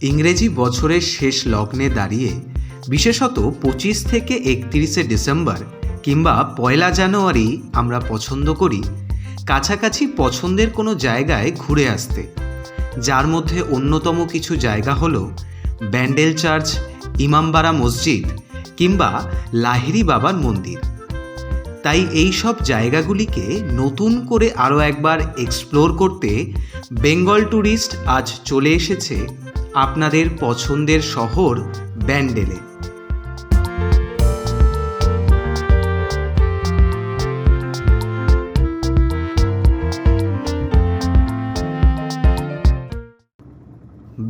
ইংরেজি বছরের শেষ লগ্নে দাঁড়িয়ে বিশেষত ২৫ থেকে ৩১শে ডিসেম্বর কিংবা ১লা জানুয়ারি আমরা পছন্দ করি কাছাকাছি পছন্দের কোনো জায়গায় ঘুরে আসতে, যার মধ্যে অন্যতম কিছু জায়গা হলো ব্যান্ডেল চার্চ, ইমামবাড়া মসজিদ কিংবা লাহিড়ী বাবার মন্দির। তাই এই সব জায়গাগুলিকে নতুন করে আরও একবার এক্সপ্লোর করতে বেঙ্গল ট্যুরিস্ট আজ চলে এসেছে আপনাদের পছন্দের শহর ব্যান্ডেলে।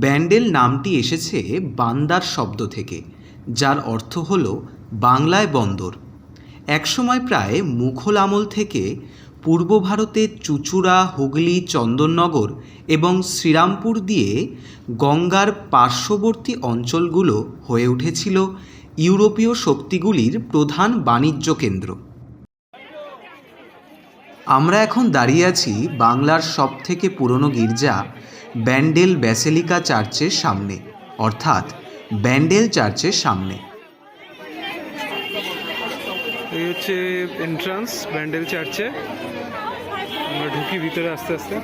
ব্যান্ডেল নামটি এসেছে বান্দার শব্দ থেকে, যার অর্থ হল বাংলায় বন্দর। একসময় প্রায় মুঘল আমল থেকে পূর্ব ভারতে চুঁচুড়া, হুগলি, চন্দননগর এবং শ্রীরামপুর দিয়ে গঙ্গার পার্শ্ববর্তী অঞ্চলগুলো হয়ে উঠেছিল ইউরোপীয় শক্তিগুলির প্রধান বাণিজ্য কেন্দ্র। আমরা এখন দাঁড়িয়ে আছি বাংলার সবথেকে পুরনো গির্জা ব্যান্ডেল ব্যাসিলিকা চার্চের সামনে, অর্থাৎ ব্যান্ডেল চার্চের সামনে। এই হচ্ছে এন্ট্রান্স ব্যান্ডেল চার্চে। আমরা ঢুকি ভিতরে আস্তে আস্তে।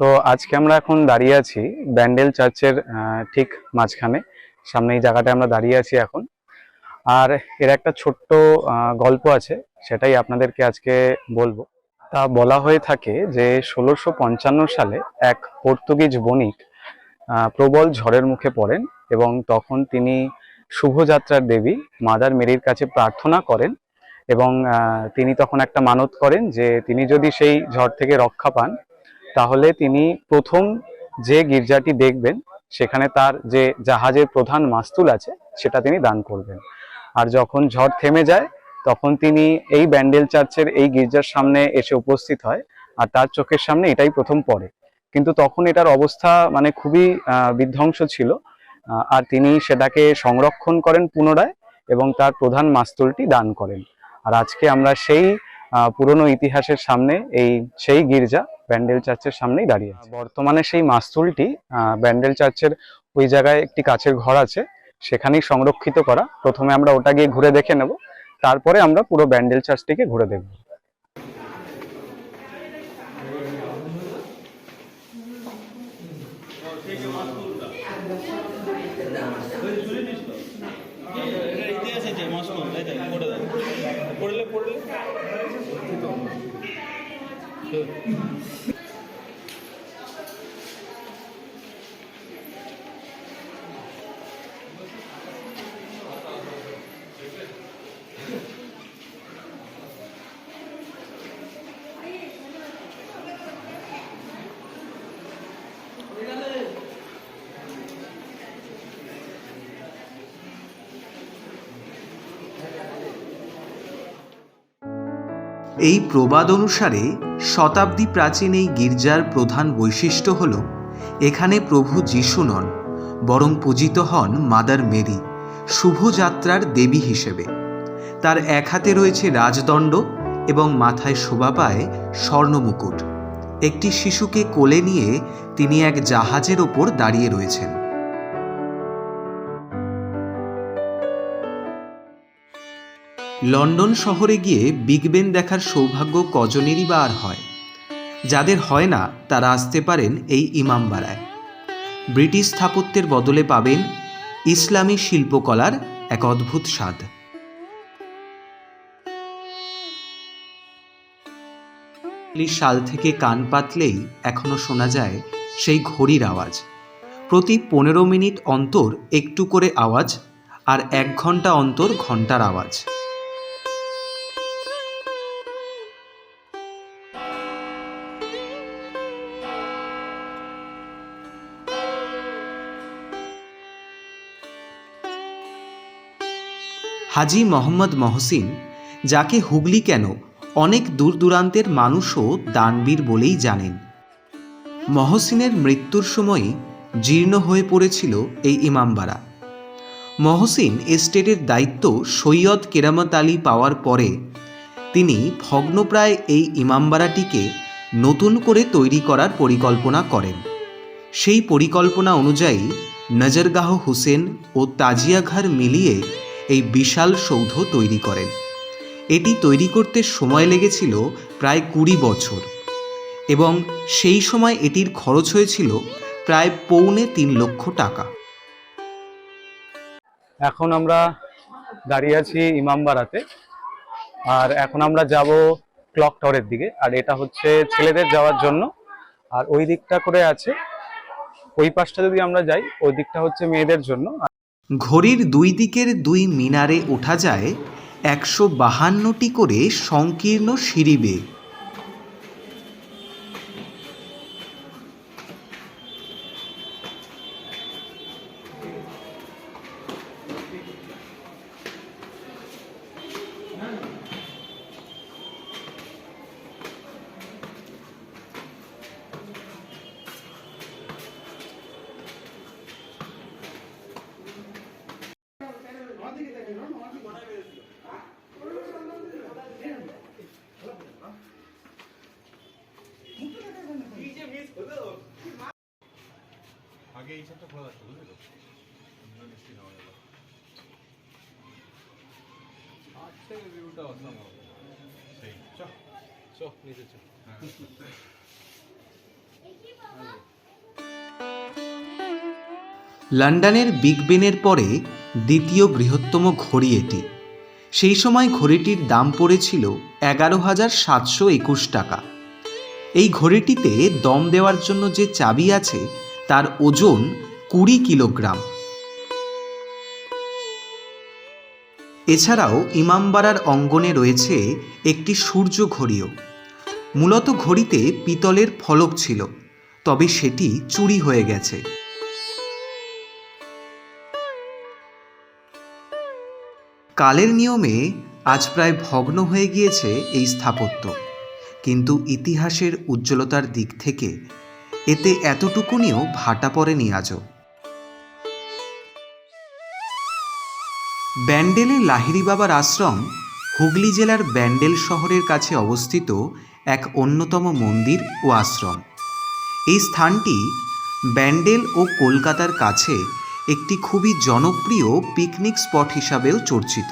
তো আজকে আমরা এখন দাঁড়িয়ে আছি ব্যান্ডেল চার্চের ঠিক মাঝখানে, সামনে এই জায়গাটায় আমরা দাঁড়িয়ে আছি এখন। আর এর একটা ছোট্ট গল্প আছে, সেটাই আপনাদেরকে আজকে বলবো। তা বলা হয়ে থাকে যে ১৬৫৫ সালে এক পর্তুগিজ বণিক প্রবল ঝড়ের মুখে পড়েন এবং তখন তিনি শুভযাত্রার দেবী মাদার মেরির কাছে প্রার্থনা করেন এবং তিনি তখন একটা মানত করেন যে তিনি যদি সেই ঝড় থেকে রক্ষা পান তাহলে তিনি প্রথম যে গির্জাটি দেখবেন সেখানে তার যে জাহাজের প্রধান মাস্তুল আছে সেটা তিনি দান করবেন। আর যখন ঝড় থেমে যায় তখন তিনি এই ব্যান্ডেল চার্চের এই গির্জার সামনে এসে উপস্থিত হয় আর তার চোখের সামনে এটাই প্রথম পড়ে। কিন্তু তখন এটার অবস্থা মানে খুবই বিধ্বংস ছিল, আর তিনি সেটাকে সংরক্ষণ করেন পুনরায় এবং তার প্রধান মাস্তুলটি দান করেন। আর আজকে আমরা সেই পুরনো ইতিহাসের সামনে সেই গির্জা ব্যান্ডেল চার্চের সামনেই দাঁড়িয়ে আছি। বর্তমানে সেই মাস্তুলটি ব্যান্ডেল চার্চের ওই জায়গায় একটি কাচের ঘর আছে, সেখানেই সংরক্ষিত করা। প্রথমে আমরা ওটা গিয়ে ঘুরে দেখে নেব, তারপরে আমরা পুরো ব্যান্ডেল চার্চটিকে ঘুরে দেখব। এই প্রবাদ অনুসারে শতাব্দী প্রাচীন এই গির্জার প্রধান বৈশিষ্ট্য হল এখানে প্রভু যিশু নন, বরং পূজিত হন মাদার মেরি শুভযাত্রার দেবী হিসেবে। তার এক হাতে রয়েছে রাজদণ্ড এবং মাথায় শোভা পায় স্বর্ণমুকুট। একটি শিশুকে কোলে নিয়ে তিনি এক জাহাজের ওপর দাঁড়িয়ে রয়েছেন। লন্ডন শহরে গিয়ে বিগ বেন দেখার সৌভাগ্য কজনেরই বা আর হয়? যাদের হয় না তারা আসতে পারেন এই ইমামবাড়ায়। ব্রিটিশ স্থাপত্যের বদলে পাবেন ইসলামী শিল্পকলার এক অদ্ভুত স্বাদ। সাল থেকে কান পাতলেই এখনো শোনা যায় সেই ঘড়ির আওয়াজ। প্রতি ১৫ মিনিট অন্তর একটু করে আওয়াজ, আর ১ ঘন্টা অন্তর ঘন্টার আওয়াজ। হাজী মোহাম্মদ মহসিন, যাকে হুগলি কেন অনেক দূর দূরান্তের মানুষও দানবীর বলেই জানেন। মহসিনের মৃত্যুর সময়ই জীর্ণ হয়ে পড়েছিল এই ইমামবাড়া। মহসিন এস্টেটের দায়িত্ব সৈয়দ কেরামত আলী পাওয়ার পরে তিনি ভগ্নপ্রায় এই ইমামবাড়াটিকে নতুন করে তৈরি করার পরিকল্পনা করেন। সেই পরিকল্পনা অনুযায়ী নজরগাহ হুসেন ও তাজিয়াঘর মিলিয়ে এই বিশাল সৌধ তৈরি করেন। এটি তৈরি করতে সময় লেগেছিল প্রায় 20 বছর এবং সেই সময় এটির খরচ হয়েছিল প্রায় 3.25 লক্ষ টাকা। এখন আমরা দাঁড়িয়ে আছি ইমামবাড়াতে, আর এখন আমরা যাব ক্লক টাওয়ারের দিকে। আর এটা হচ্ছে ছেলেদের যাওয়ার জন্য, আর ওই দিকটা করে আছে, ওই পাশটা যদি আমরা যাই ওই দিকটা হচ্ছে মেয়েদের জন্য। ঘড়ির দুই দিকের 2 মিনারে ওঠা যায় 152টি করে সংকীর্ণ সিঁড়ি বেয়ে। আগে এই সবটা খোলা থাকতো, বুঝলি তো? মিষ্টি খাওয়া গেল আজ থেকে ভিউটা অসাম হবে। সেই চ নিচে চ। লন্ডনের বিগ বেনের পরে দ্বিতীয় বৃহত্তম ঘড়ি এটি। সেই সময় ঘড়িটির দাম পড়েছিল 11,721 টাকা। এই ঘড়িটিতে দম দেওয়ার জন্য যে চাবি আছে তার ওজন 20 কিলোগ্রাম। এছাড়াও ইমামবাড়ার অঙ্গনে রয়েছে একটি সূর্য ঘড়িও। মূলত ঘড়িতে পিতলের ফলক ছিল, তবে সেটি চুরি হয়ে গেছে। কালের নিয়মে আজ প্রায় ভগ্ন হয়ে গিয়েছে এই স্থাপত্য, কিন্তু ইতিহাসের উজ্জ্বলতার দিক থেকে এতে এতটুকুনিও ভাটা পড়েনি আজও। ব্যান্ডেলে লাহিড়ী বাবার আশ্রম হুগলি জেলার ব্যান্ডেল শহরের কাছে অবস্থিত এক অন্যতম মন্দির ও আশ্রম। এই স্থানটি ব্যান্ডেল ও কলকাতার কাছে একটি খুবই জনপ্রিয় পিকনিক স্পট হিসাবেও চর্চিত।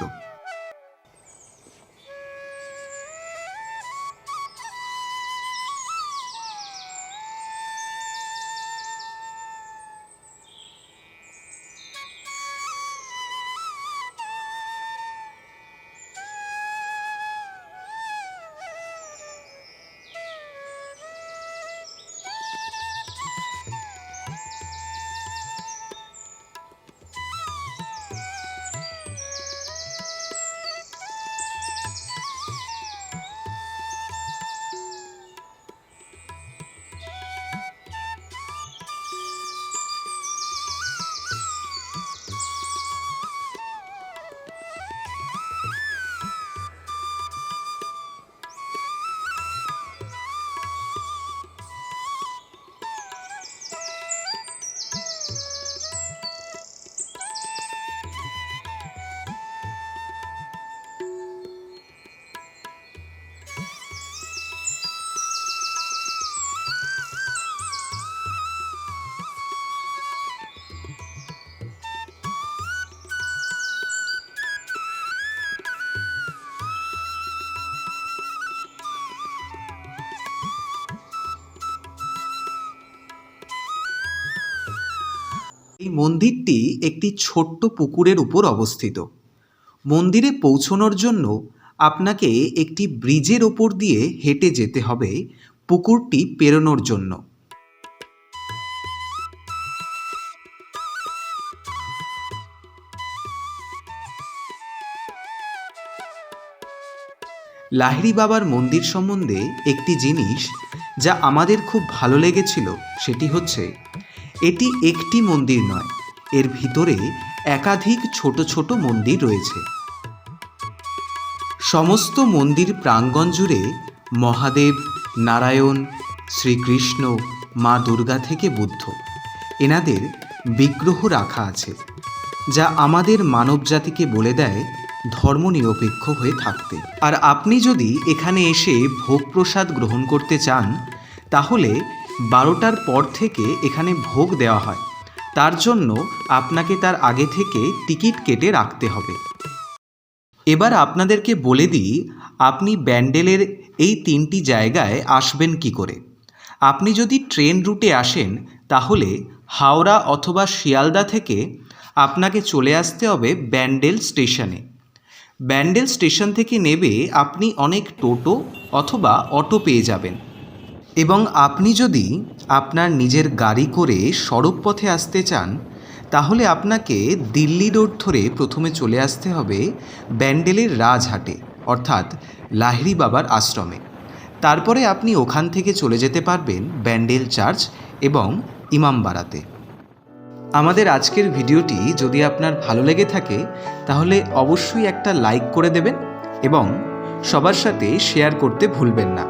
এই মন্দিরটি একটি ছোট্ট পুকুরের উপর অবস্থিত। মন্দিরে পৌঁছানোর জন্য আপনাকে একটি ব্রিজের ওপর দিয়ে হেঁটে যেতে হবে পুকুরটি পেরোনোর জন্য। লাহিড়ী বাবার মন্দির সম্বন্ধে একটি জিনিস যা আমাদের খুব ভালো লেগেছিল সেটি হচ্ছে এটি একটি মন্দির নয়, এর ভিতরে একাধিক ছোট ছোট মন্দির রয়েছে। সমস্ত মন্দির প্রাঙ্গণ জুড়ে মহাদেব, নারায়ণ, শ্রীকৃষ্ণ, মা দুর্গা থেকে বুদ্ধ এনাদের বিগ্রহ রাখা আছে, যা আমাদের মানবজাতিকে বলে দেয় ধর্মনিরপেক্ষ হয়ে থাকতে। আর আপনি যদি এখানে এসে ভোগ প্রসাদ গ্রহণ করতে চান, তাহলে 12টার পর থেকে এখানে ভোগ দেওয়া হয়। তার জন্য আপনাকে তার আগে থেকে টিকিট কেটে রাখতে হবে। এবার আপনাদেরকে বলে দিই আপনি ব্যান্ডেলের এই 3টি জায়গায় আসবেন কি করে। আপনি যদি ট্রেন রুটে আসেন, তাহলে হাওড়া অথবা শিয়ালদা থেকে আপনাকে চলে আসতে হবে ব্যান্ডেল স্টেশনে। ব্যান্ডেল স্টেশন থেকে নেবে আপনি অনেক টোটো অথবা অটো পেয়ে যাবেন। এবং আপনি যদি আপনার নিজের গাড়ি করে সড়ক পথে আসতে চান, তাহলে আপনাকে দিল্লি রোড ধরে প্রথমে চলে আসতে হবে ব্যান্ডেলের রাজহাটে, অর্থাৎ লাহিড়ী বাবার আশ্রমে। তারপরে আপনি ওখান থেকে চলে যেতে পারবেন ব্যান্ডেল চার্চ এবং ইমামবাড়াতে। আমাদের আজকের ভিডিওটি যদি আপনার ভালো লেগে থাকে, তাহলে অবশ্যই একটা লাইক করে দেবেন এবং সবার সাথে শেয়ার করতে ভুলবেন না।